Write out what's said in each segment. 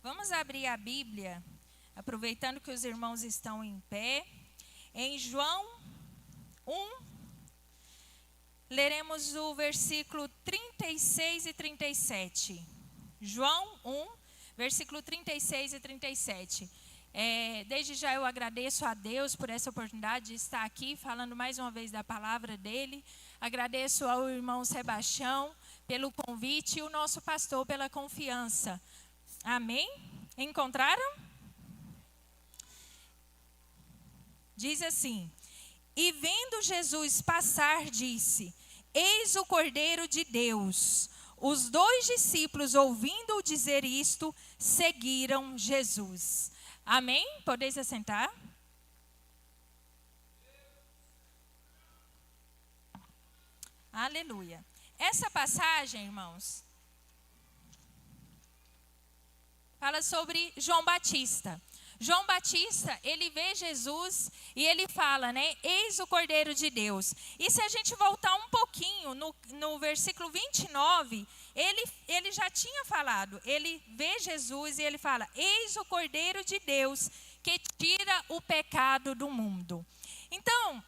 Vamos abrir a Bíblia, aproveitando que os irmãos estão em pé, em João 1, leremos o versículo 36 e 37. João 1, versículo 36 e 37. Desde já eu agradeço a Deus por essa oportunidade de estar aqui falando mais uma vez da palavra dele. Agradeço ao irmão Sebastião pelo convite e o nosso pastor pela confiança. Amém? Encontraram? Diz assim: e vendo Jesus passar, disse: eis o Cordeiro de Deus. Os 2 discípulos, ouvindo-o dizer isto, seguiram Jesus. Amém? Podeis assentar? Aleluia. Essa passagem, irmãos, fala sobre João Batista. João Batista, ele vê Jesus e ele fala, né? Eis o Cordeiro de Deus. E se a gente voltar um pouquinho no versículo 29, ele já tinha falado. Ele vê Jesus e ele fala: eis o Cordeiro de Deus que tira o pecado do mundo. Então,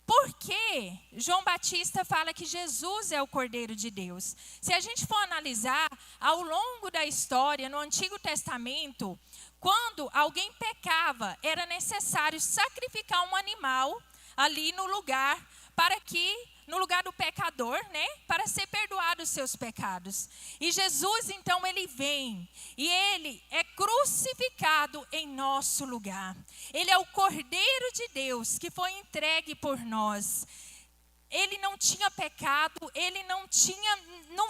por que João Batista fala que Jesus é o Cordeiro de Deus? Se a gente for analisar, ao longo da história, no Antigo Testamento, quando alguém pecava, era necessário sacrificar um animal ali no lugar, no lugar do pecador, né? Para ser perdoado os seus pecados. E Jesus, então, ele vem e ele é crucificado em nosso lugar. Ele é o Cordeiro de Deus que foi entregue por nós. Ele não tinha pecado, ele não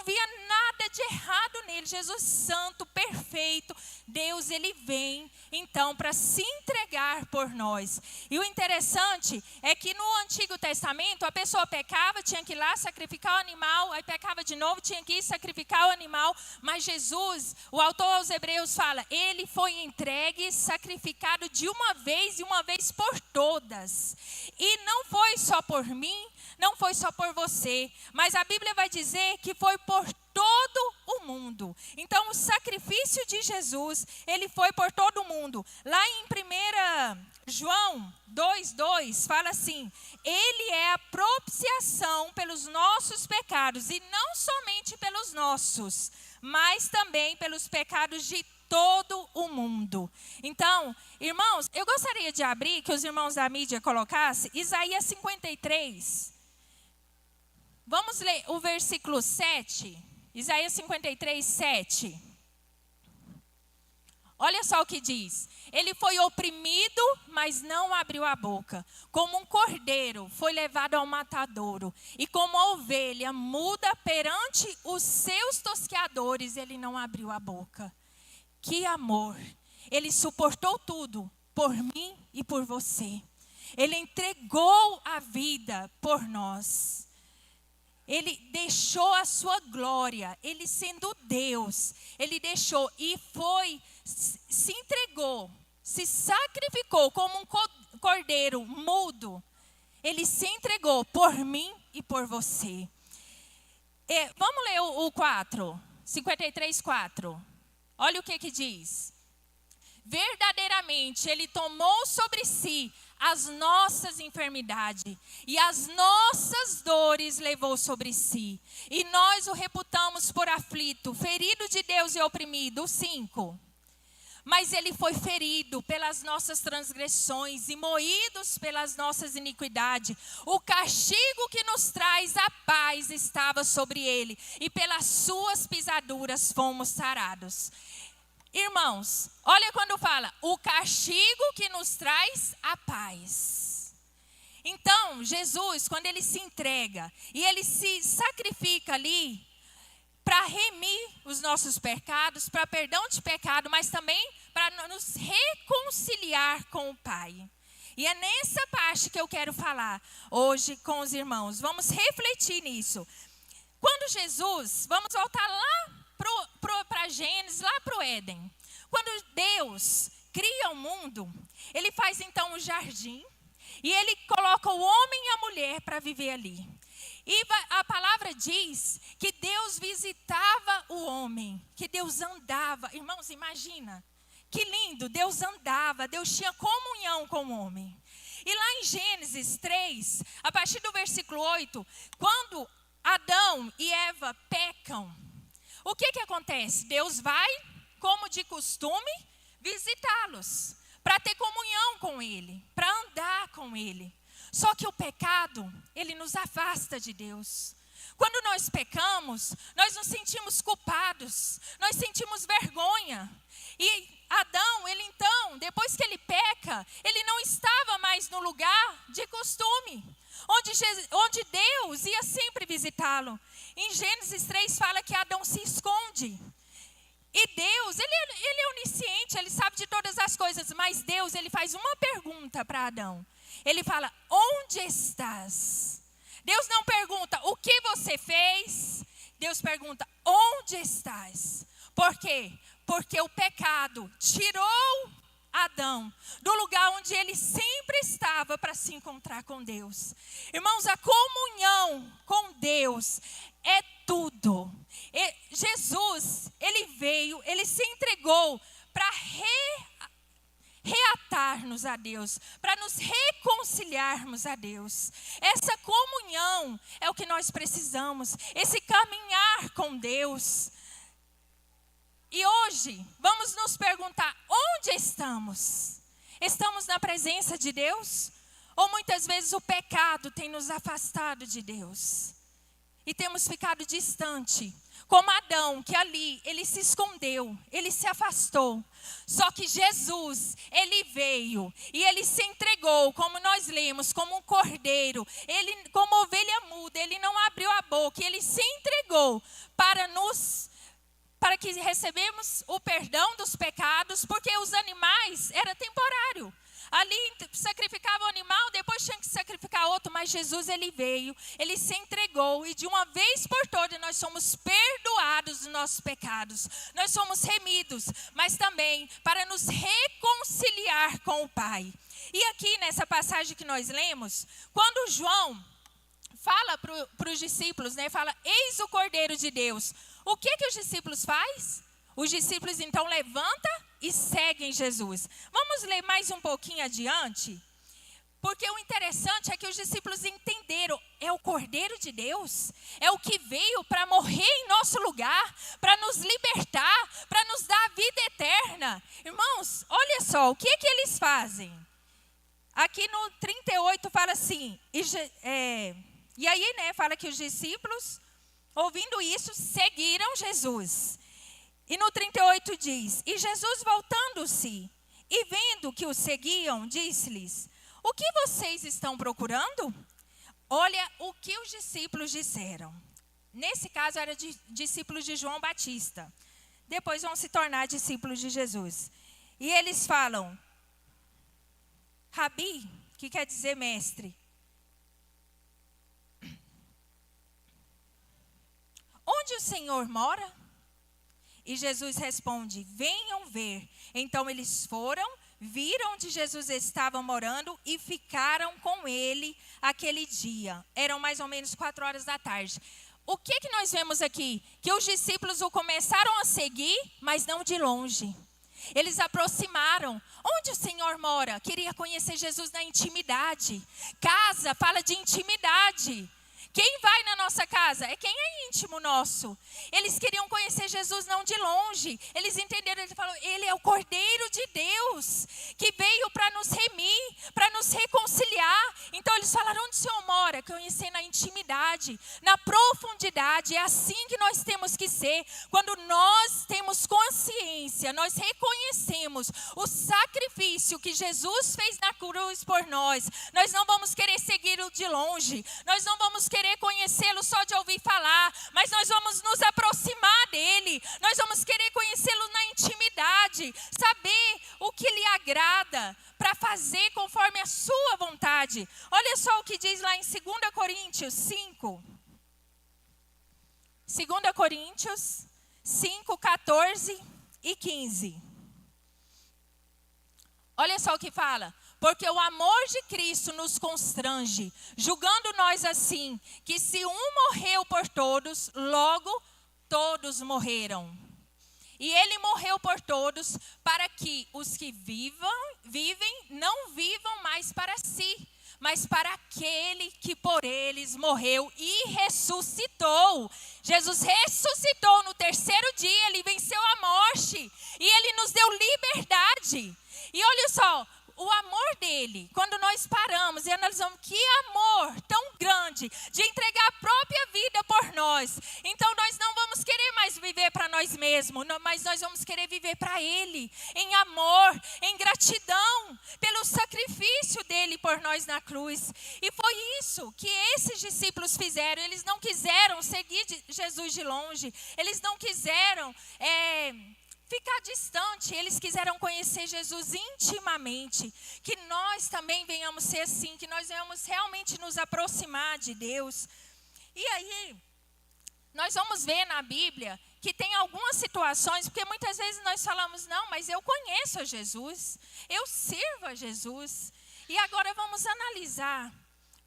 via nada de errado nele. Jesus santo, perfeito, Deus, ele vem então para se entregar por nós. E o interessante é que no Antigo Testamento a pessoa pecava, tinha que ir lá sacrificar o animal, aí pecava de novo, tinha que ir sacrificar o animal. Mas Jesus, o autor aos Hebreus fala, ele foi entregue, sacrificado de uma vez e uma vez por todas. E não foi só por mim, não foi só por você, mas a Bíblia vai dizer que foi por todo o mundo. Então, o sacrifício de Jesus, ele foi por todo o mundo. Lá em 1 João 2:2, fala assim: ele é a propiciação pelos nossos pecados, e não somente pelos nossos, mas também pelos pecados de todo o mundo. Então, irmãos, eu gostaria de abrir, que os irmãos da mídia colocassem, Isaías 53. Vamos ler o versículo 7, Isaías 53, 7. Olha só o que diz: ele foi oprimido, mas não abriu a boca. Como um cordeiro foi levado ao matadouro, e como a ovelha muda perante os seus tosqueadores, ele não abriu a boca. Que amor! Ele suportou tudo por mim e por você. Ele entregou a vida por nós. Ele deixou a sua glória, ele sendo Deus, ele deixou e se entregou, se sacrificou como um cordeiro mudo. Ele se entregou por mim e por você. Vamos ler o 4, 53, 4. Olha o que diz. Verdadeiramente ele tomou sobre si as nossas enfermidades e as nossas dores levou sobre si. E nós o reputamos por aflito, ferido de Deus e oprimido. 5. Mas ele foi ferido pelas nossas transgressões e moídos pelas nossas iniquidades. O castigo que nos traz a paz estava sobre ele, e pelas suas pisaduras fomos sarados. Irmãos, olha quando fala, o castigo que nos traz a paz. Então, Jesus, quando ele se entrega e ele se sacrifica ali para remir os nossos pecados, para perdão de pecado, mas também para nos reconciliar com o Pai. E é nessa parte que eu quero falar hoje com os irmãos. Vamos refletir nisso. Quando Jesus, vamos voltar lá para Gênesis, lá para o Éden. Quando Deus cria o mundo, ele faz então um jardim e ele coloca o homem e a mulher para viver ali. E a palavra diz que Deus visitava o homem, que Deus andava. Irmãos, imagina, que lindo, Deus andava, Deus tinha comunhão com o homem. E lá em Gênesis 3, a partir do versículo 8, quando Adão e Eva pecam, o que acontece? Deus vai, como de costume, visitá-los, para ter comunhão com Ele, para andar com Ele. Só que o pecado, ele nos afasta de Deus. Quando nós pecamos, nós nos sentimos culpados, nós sentimos vergonha. E Adão, ele então, depois que ele peca, ele não estava mais no lugar de costume, onde Deus ia sempre visitá-lo. Em Gênesis 3 fala que Adão se esconde. E Deus, ele é onisciente, ele sabe de todas as coisas, mas Deus, ele faz uma pergunta para Adão. Ele fala, onde estás? Deus não pergunta, o que você fez? Deus pergunta, onde estás? Por quê? Porque o pecado tirou Adão do lugar onde ele sempre estava para se encontrar com Deus. Irmãos, a comunhão com Deus é tudo. Jesus, ele veio, ele se entregou para reatar-nos a Deus, para nos reconciliarmos a Deus. Essa comunhão é o que nós precisamos, esse caminhar com Deus. E hoje, vamos nos perguntar, onde estamos? Estamos na presença de Deus? Ou muitas vezes o pecado tem nos afastado de Deus? E temos ficado distante. Como Adão, que ali, ele se escondeu, ele se afastou. Só que Jesus, ele veio e ele se entregou, como nós lemos, como um cordeiro. Ele, como ovelha muda, ele não abriu a boca, ele se entregou para que recebemos o perdão dos pecados, porque os animais era temporário. Ali sacrificava o animal, depois tinha que sacrificar outro, mas Jesus, ele veio, ele se entregou e de uma vez por todas nós somos perdoados dos nossos pecados. Nós somos remidos, mas também para nos reconciliar com o Pai. E aqui nessa passagem que nós lemos, quando João fala para os discípulos, né, fala, eis o Cordeiro de Deus. O que os discípulos fazem? Os discípulos então levantam e seguem Jesus. Vamos ler mais um pouquinho adiante? Porque o interessante é que os discípulos entenderam, é o Cordeiro de Deus, é o que veio para morrer em nosso lugar, para nos libertar, para nos dar a vida eterna. Irmãos, olha só, o que eles fazem? Aqui no 38 fala assim, e aí, né, fala que os discípulos, ouvindo isso, seguiram Jesus. E no 38 diz, e Jesus voltando-se e vendo que o seguiam, disse-lhes, o que vocês estão procurando? Olha o que os discípulos disseram. Nesse caso, eram discípulos de João Batista. Depois vão se tornar discípulos de Jesus. E eles falam, Rabi, que quer dizer mestre. Onde o Senhor mora? E Jesus responde, venham ver. Então eles foram, viram onde Jesus estava morando e ficaram com ele aquele dia. Eram mais ou menos 4 horas da tarde. O que nós vemos aqui? Que os discípulos o começaram a seguir, mas não de longe. Eles aproximaram. Onde o Senhor mora? Queria conhecer Jesus na intimidade. Casa fala de intimidade. Quem vai na nossa casa? É quem é íntimo nosso. Eles queriam conhecer Jesus não de longe. Eles entenderam, ele falou, ele é o Cordeiro de Deus, que veio para nos remir, para nos reconciliar. Então eles falaram, onde o Senhor mora? Conhecer na intimidade, na profundidade. É assim que nós temos que ser. Quando nós temos consciência, nós reconhecemos o sacrifício que Jesus fez na cruz por nós. Nós não vamos querer segui-lo de longe. Nós não vamos querer conhecê-lo só de ouvir falar, mas nós vamos nos aproximar dele, nós vamos querer conhecê-lo na intimidade, saber o que lhe agrada, para fazer conforme a sua vontade. Olha só o que diz lá em 2 Coríntios 5. 2 Coríntios 5, 14 e 15. Olha só o que fala. porque o amor de Cristo nos constrange, julgando nós assim, que se um morreu por todos, logo todos morreram. E ele morreu por todos, para que os que vivem não vivam mais para si, mas para aquele que por eles morreu e ressuscitou. Jesus ressuscitou no terceiro dia, ele venceu a morte e ele nos deu liberdade. E olha só, o amor dele, quando nós paramos e analisamos que amor tão grande de entregar a própria vida por nós. Então nós não vamos querer mais viver para nós mesmos, mas nós vamos querer viver para ele, em amor, em gratidão, pelo sacrifício dele por nós na cruz. E foi isso que esses discípulos fizeram. Eles não quiseram seguir Jesus de longe, eles não quiseram ficar distante, eles quiseram conhecer Jesus intimamente. Que nós também venhamos ser assim, que nós venhamos realmente nos aproximar de Deus. E aí, nós vamos ver na Bíblia que tem algumas situações, porque muitas vezes nós falamos, não, mas eu conheço a Jesus, eu sirvo a Jesus. E agora vamos analisar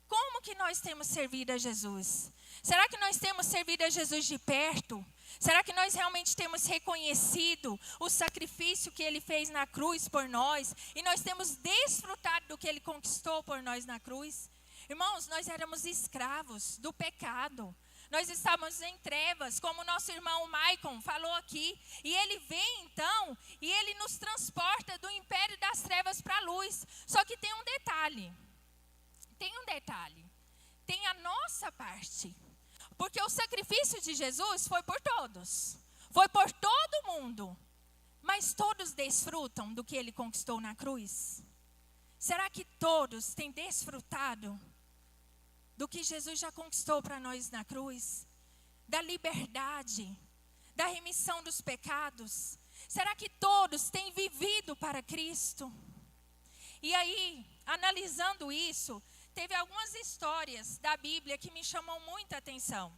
como que nós temos servido a Jesus. Será que nós temos servido a Jesus de perto? Será que nós realmente temos reconhecido o sacrifício que ele fez na cruz por nós? E nós temos desfrutado do que ele conquistou por nós na cruz? Irmãos, nós éramos escravos do pecado. Nós estávamos em trevas, como o nosso irmão Maicon falou aqui. E ele vem então, e ele nos transporta do império das trevas para a luz. Só que tem um detalhe. Tem a nossa parte. Porque o sacrifício de Jesus foi por todos. Foi por todo mundo. Mas todos desfrutam do que ele conquistou na cruz? Será que todos têm desfrutado do que Jesus já conquistou para nós na cruz? Da liberdade, da remissão dos pecados? Será que todos têm vivido para Cristo? E aí, analisando isso, teve algumas histórias da Bíblia que me chamam muita atenção.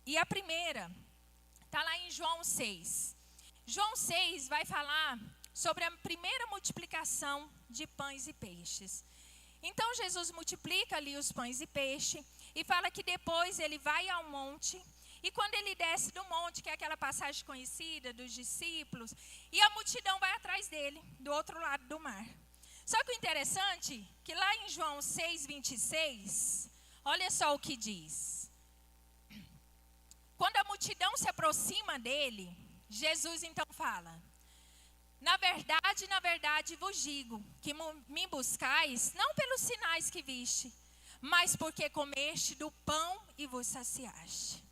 E a primeira está lá em João 6. João 6 vai falar sobre a primeira multiplicação de pães e peixes. Então Jesus multiplica ali os pães e peixe e fala que depois ele vai ao monte. E quando ele desce do monte, que é aquela passagem conhecida dos discípulos, e a multidão vai atrás dele, do outro lado do mar. Só que o interessante, que lá em João 6:26, olha só o que diz. Quando a multidão se aproxima dele, Jesus então fala: na verdade vos digo, que me buscais, não pelos sinais que viste, mas porque comeste do pão e vos saciaste.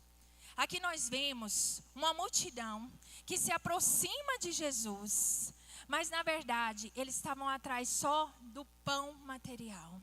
Aqui nós vemos uma multidão que se aproxima de Jesus, mas na verdade eles estavam atrás só do pão material.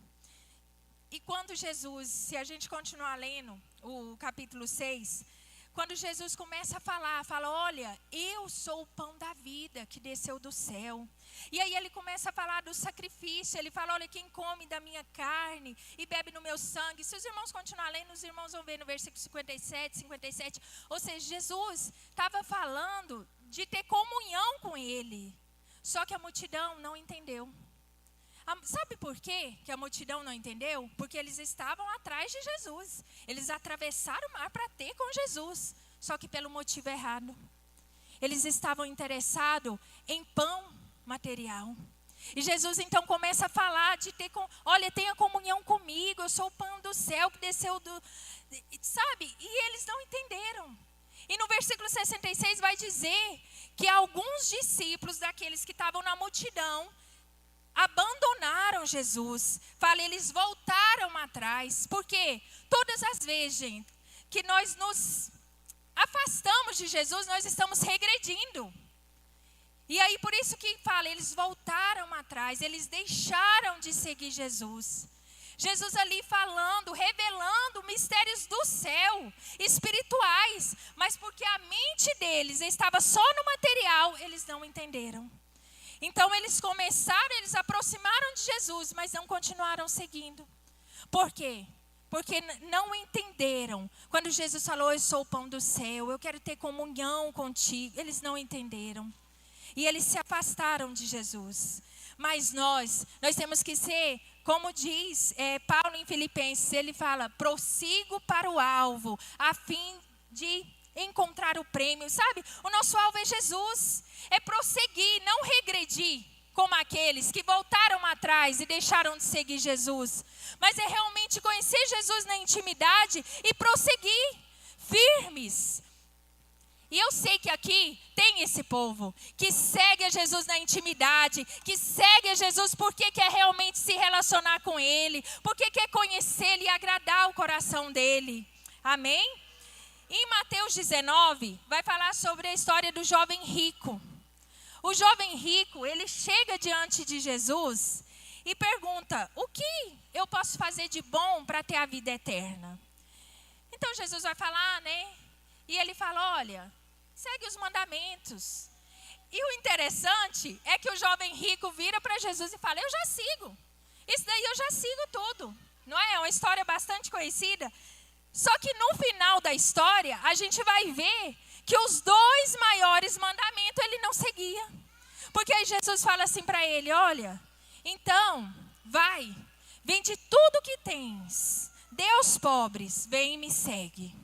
E quando Jesus, se a gente continuar lendo o capítulo 6, quando Jesus começa a falar, fala: olha, eu sou o pão da vida que desceu do céu. E aí ele começa a falar do sacrifício, ele fala: olha, quem come da minha carne e bebe no meu sangue. Se os irmãos continuarem lendo, os irmãos vão ver no versículo 57. Ou seja, Jesus estava falando de ter comunhão com ele. Só que a multidão não entendeu. Sabe por quê que a multidão não entendeu? Porque eles estavam atrás de Jesus. Eles atravessaram o mar para ter com Jesus. Só que pelo motivo errado. Eles estavam interessados em pão material. E Jesus então começa a falar de ter, olha, tenha comunhão comigo, eu sou o pão do céu que desceu do... Sabe? E eles não entenderam. E no versículo 66 vai dizer que alguns discípulos daqueles que estavam na multidão abandonaram Jesus. Fala, eles voltaram atrás. Porque todas as vezes, gente, que nós nos afastamos de Jesus, nós estamos regredindo. E aí por isso que fala, eles voltaram atrás, eles deixaram de seguir Jesus. Jesus ali falando, revelando mistérios do céu, espirituais. Mas porque a mente deles estava só no material, eles não entenderam. Então eles aproximaram de Jesus, mas não continuaram seguindo. Por quê? porque não entenderam. Quando Jesus falou, eu sou o pão do céu, eu quero ter comunhão contigo, eles não entenderam. E eles se afastaram de Jesus. Mas nós temos que ser, como diz Paulo em Filipenses, ele fala, prossigo para o alvo, a fim de encontrar o prêmio. Sabe, o nosso alvo é Jesus, é prosseguir, não regredir, como aqueles que voltaram atrás e deixaram de seguir Jesus. Mas é realmente conhecer Jesus na intimidade e prosseguir firmes. E eu sei que aqui tem esse povo que segue a Jesus na intimidade, que segue a Jesus porque quer realmente se relacionar com Ele, porque quer conhecê-lo e agradar o coração dele. Amém? Em Mateus 19, vai falar sobre a história do jovem rico. O jovem rico, ele chega diante de Jesus e pergunta, o que eu posso fazer de bom para ter a vida eterna? Então Jesus vai falar, né? E ele fala, olha, segue os mandamentos. E o interessante é que o jovem rico vira para Jesus e fala, eu já sigo. Isso daí eu já sigo tudo. Não é? É uma história bastante conhecida. Só que no final da história, a gente vai ver que os 2 maiores mandamentos ele não seguia. Porque aí Jesus fala assim para ele, olha, então, vai, vende tudo que tens, dê aos pobres, vem e me segue.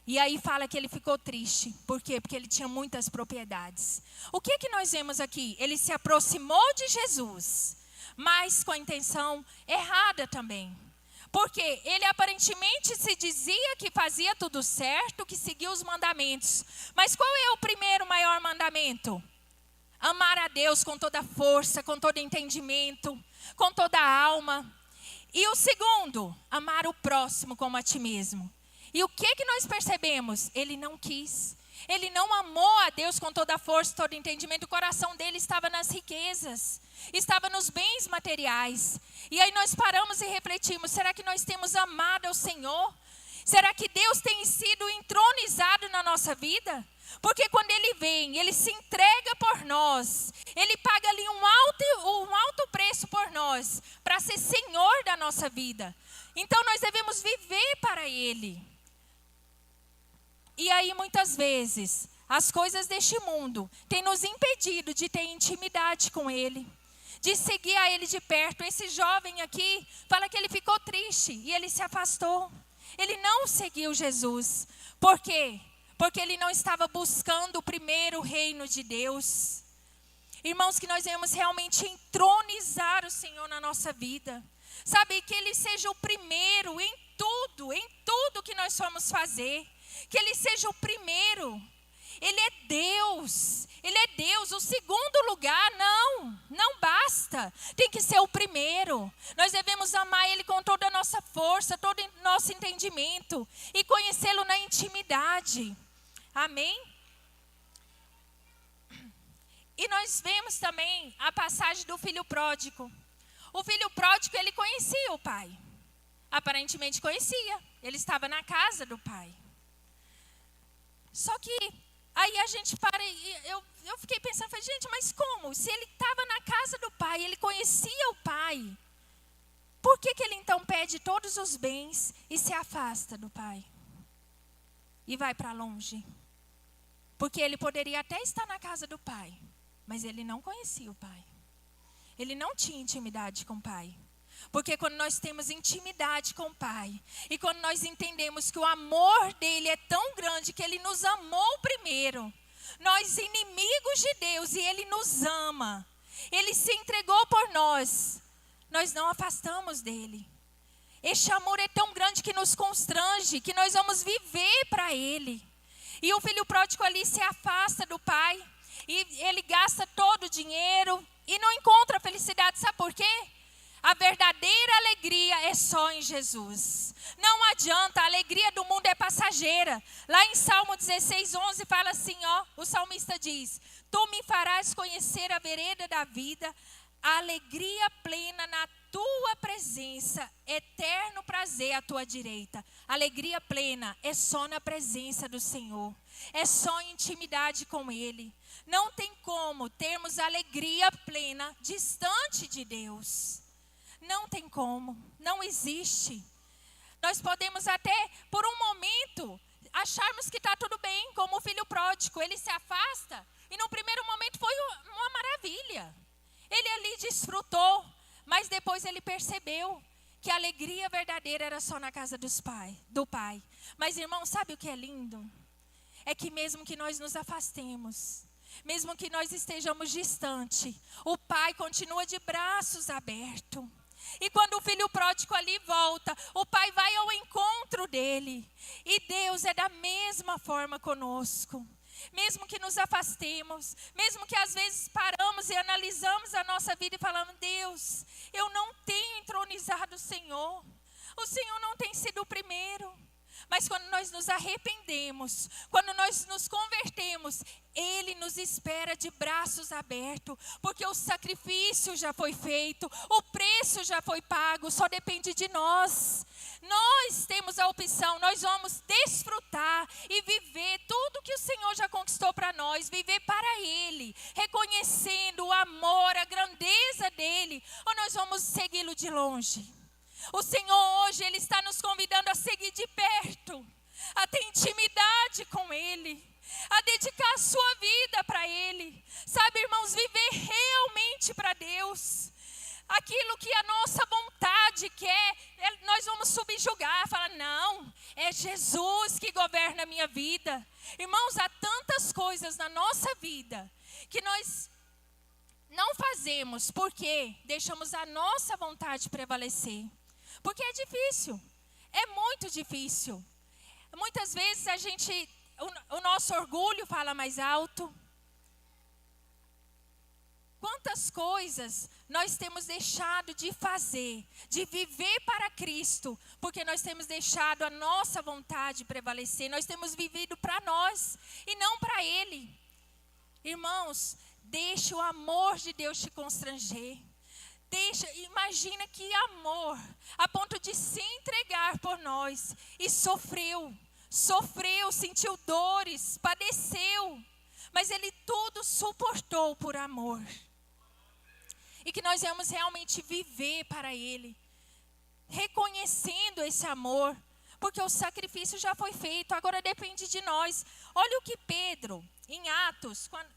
E aí fala que ele ficou triste. Por quê? Porque ele tinha muitas propriedades. O que nós vemos aqui? Ele se aproximou de Jesus, mas com a intenção errada também. Porque ele aparentemente se dizia que fazia tudo certo, que seguia os mandamentos. Mas qual é o primeiro maior mandamento? Amar a Deus com toda a força, com todo entendimento, com toda a alma. E o segundo, amar o próximo como a ti mesmo. E o que nós percebemos? Ele não quis. Ele não amou a Deus com toda a força, todo entendimento. O coração dele estava nas riquezas, estava nos bens materiais. E aí nós paramos e refletimos, será que nós temos amado ao Senhor? Será que Deus tem sido entronizado na nossa vida? Porque quando Ele vem, Ele se entrega por nós. Ele paga ali um alto preço por nós, para ser Senhor da nossa vida. Então nós devemos viver para Ele. E aí muitas vezes, as coisas deste mundo têm nos impedido de ter intimidade com Ele, de seguir a Ele de perto. Esse jovem aqui fala que ele ficou triste e ele se afastou. Ele não seguiu Jesus. Por quê? Porque ele não estava buscando o primeiro reino de Deus. Irmãos, que nós devemos realmente entronizar o Senhor na nossa vida. Sabe, que Ele seja o primeiro em tudo que nós formos fazer. Que Ele seja o primeiro. Ele é Deus. Ele é Deus. O segundo lugar, não basta. Tem que ser o primeiro. Nós devemos amar Ele com toda a nossa força, todo o nosso entendimento. E conhecê-lo na intimidade. Amém? E nós vemos também a passagem do filho pródigo. O filho pródigo, ele conhecia o pai. Aparentemente conhecia. Ele estava na casa do pai. Só que aí a gente para e eu fiquei pensando, falei, gente, mas como? Se ele estava na casa do pai, ele conhecia o pai, por que ele então pede todos os bens e se afasta do pai? E vai para longe? Porque ele poderia até estar na casa do pai, mas ele não conhecia o pai. Ele não tinha intimidade com o pai. Porque quando nós temos intimidade com o Pai, e quando nós entendemos que o amor dele é tão grande, que ele nos amou primeiro, nós inimigos de Deus, e ele nos ama, ele se entregou por nós, nós não afastamos dele. Este amor é tão grande que nos constrange, que nós vamos viver para ele. E o filho pródigo ali se afasta do pai, e ele gasta todo o dinheiro, e não encontra felicidade. Sabe por quê? A verdadeira alegria é só em Jesus. Não adianta, a alegria do mundo é passageira. Lá em Salmo 16:11 fala assim, o salmista diz: Tu me farás conhecer a vereda da vida, a alegria plena na tua presença, eterno prazer à tua direita. Alegria plena é só na presença do Senhor, é só em intimidade com Ele. Não tem como termos alegria plena distante de Deus. Não tem como, não existe. Nós podemos até, por um momento, acharmos que está tudo bem, como o filho pródigo. Ele se afasta e no primeiro momento foi uma maravilha. Ele ali desfrutou, mas depois ele percebeu que a alegria verdadeira era só na casa do Pai. Mas, irmão, sabe o que é lindo? É que mesmo que nós nos afastemos, mesmo que nós estejamos distantes, o Pai continua de braços abertos. E quando o filho pródigo ali volta, o Pai vai ao encontro dele. E Deus é da mesma forma conosco. Mesmo que nos afastemos, mesmo que às vezes paramos e analisamos a nossa vida e falamos: Deus, eu não tenho entronizado o Senhor não tem sido o primeiro. Mas quando nós nos arrependemos, quando nós nos convertemos, Ele nos espera de braços abertos, porque o sacrifício já foi feito, o preço já foi pago, só depende de nós. Nós temos a opção, nós vamos desfrutar e viver tudo que o Senhor já conquistou para nós, viver para Ele, reconhecendo o amor, a grandeza dEle, ou nós vamos segui-lo de longe. O Senhor hoje, Ele está nos convidando a seguir de perto, a ter intimidade com Ele, a dedicar a sua vida para Ele. Sabe, irmãos, viver realmente para Deus. Aquilo que a nossa vontade quer, nós vamos subjugar, falar: não, é Jesus que governa a minha vida. Irmãos, há tantas coisas na nossa vida que nós não fazemos porque deixamos a nossa vontade prevalecer. Porque é difícil, é muito difícil. Muitas vezes o nosso orgulho fala mais alto. Quantas coisas nós temos deixado de fazer, de viver para Cristo, porque nós temos deixado a nossa vontade prevalecer, nós temos vivido para nós e não para Ele. Irmãos, deixe o amor de Deus te constranger. Imagina que amor, a ponto de se entregar por nós, e sofreu, sentiu dores, padeceu, mas Ele tudo suportou por amor. E que nós vamos realmente viver para Ele, reconhecendo esse amor, porque o sacrifício já foi feito, agora depende de nós. Olha o que Pedro, em Atos, quando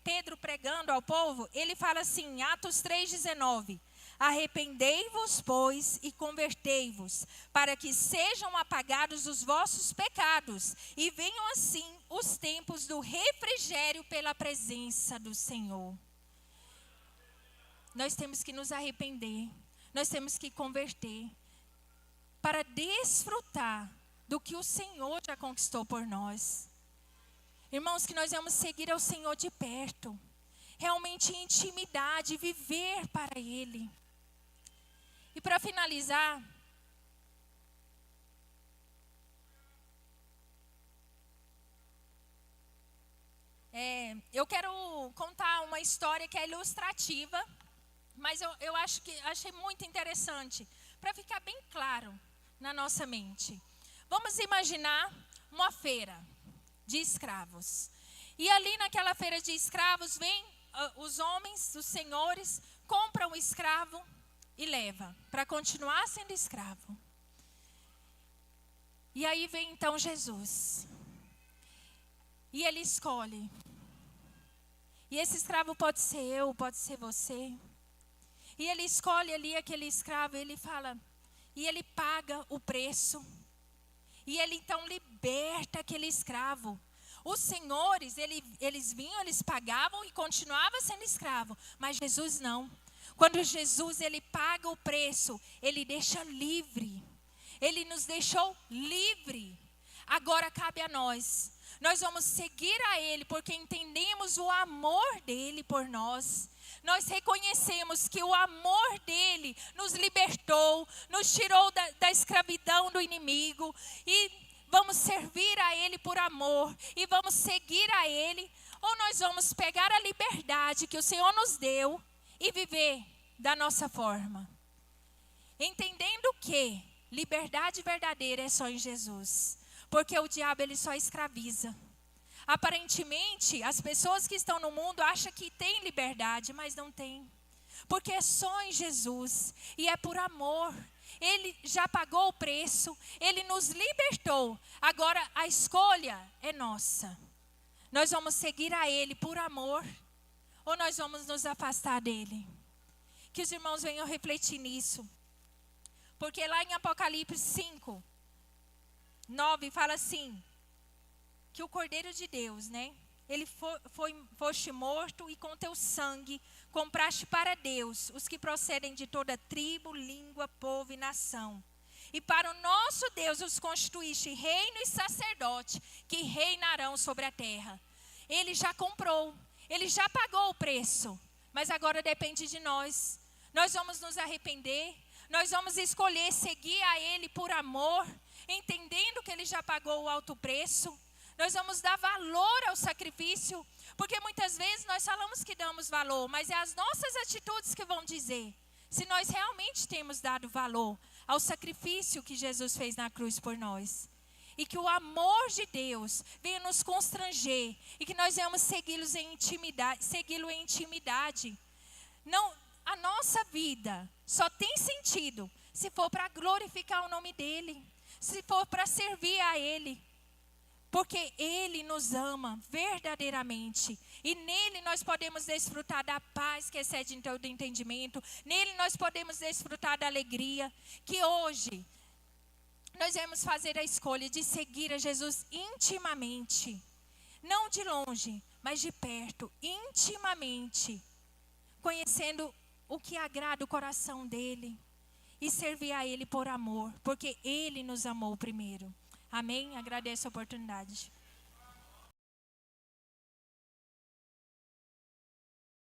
Pedro pregando ao povo, ele fala assim, em Atos 3,19: arrependei-vos, pois, e convertei-vos, para que sejam apagados os vossos pecados, e venham assim os tempos do refrigério pela presença do Senhor. Nós temos que nos arrepender, nós temos que converter, para desfrutar do que o Senhor já conquistou por nós. Irmãos, que nós vamos seguir ao Senhor de perto, realmente em intimidade, viver para Ele. E para finalizar, eu quero contar uma história que é ilustrativa, mas eu achei muito interessante, para ficar bem claro na nossa mente. Vamos imaginar uma feira de escravos. E ali naquela feira de escravos, vem os homens, os senhores, compram o escravo e leva para continuar sendo escravo. E aí vem então Jesus. E ele escolhe. E esse escravo pode ser eu, pode ser você. E ele escolhe ali aquele escravo, ele fala, e ele paga o preço. E ele então liberta aquele escravo. Os senhores, eles vinham, eles pagavam e continuavam sendo escravo. Mas Jesus não. Quando Jesus, ele paga o preço, ele deixa livre. Ele nos deixou livre. Agora cabe a nós. Nós vamos seguir a Ele porque entendemos o amor dEle por nós. Nós reconhecemos que o amor dEle nos libertou, nos tirou da escravidão do inimigo. E vamos servir a Ele por amor e vamos seguir a Ele. Ou nós vamos pegar a liberdade que o Senhor nos deu e viver da nossa forma. Entendendo que liberdade verdadeira é só em Jesus. Porque o diabo, ele só escraviza. Aparentemente, as pessoas que estão no mundo acham que tem liberdade, mas não tem. Porque é só em Jesus. E é por amor. Ele já pagou o preço, Ele nos libertou. Agora a escolha é nossa. Nós vamos seguir a Ele por amor ou nós vamos nos afastar dEle? Que os irmãos venham refletir nisso. Porque lá em Apocalipse 5, 9 fala assim, que o Cordeiro de Deus, né? Ele foste morto e com teu sangue compraste para Deus os que procedem de toda tribo, língua, povo e nação. E para o nosso Deus os constituíste reino e sacerdote que reinarão sobre a terra. Ele já comprou, Ele já pagou o preço, mas agora depende de nós. Nós vamos nos arrepender, nós vamos escolher seguir a Ele por amor, entendendo que Ele já pagou o alto preço. Nós vamos dar valor ao sacrifício, porque muitas vezes nós falamos que damos valor, mas é as nossas atitudes que vão dizer se nós realmente temos dado valor ao sacrifício que Jesus fez na cruz por nós. E que o amor de Deus venha nos constranger e que nós venhamos segui-lo em intimidade. Não, a nossa vida só tem sentido se for para glorificar o nome dEle, se for para servir a Ele. Porque Ele nos ama verdadeiramente. E nele nós podemos desfrutar da paz que excede todo entendimento. Nele nós podemos desfrutar da alegria. Que hoje nós vamos fazer a escolha de seguir a Jesus intimamente. Não de longe, mas de perto, intimamente. Conhecendo o que agrada o coração dEle. E servir a Ele por amor. Porque Ele nos amou primeiro. Amém? Agradeço a oportunidade.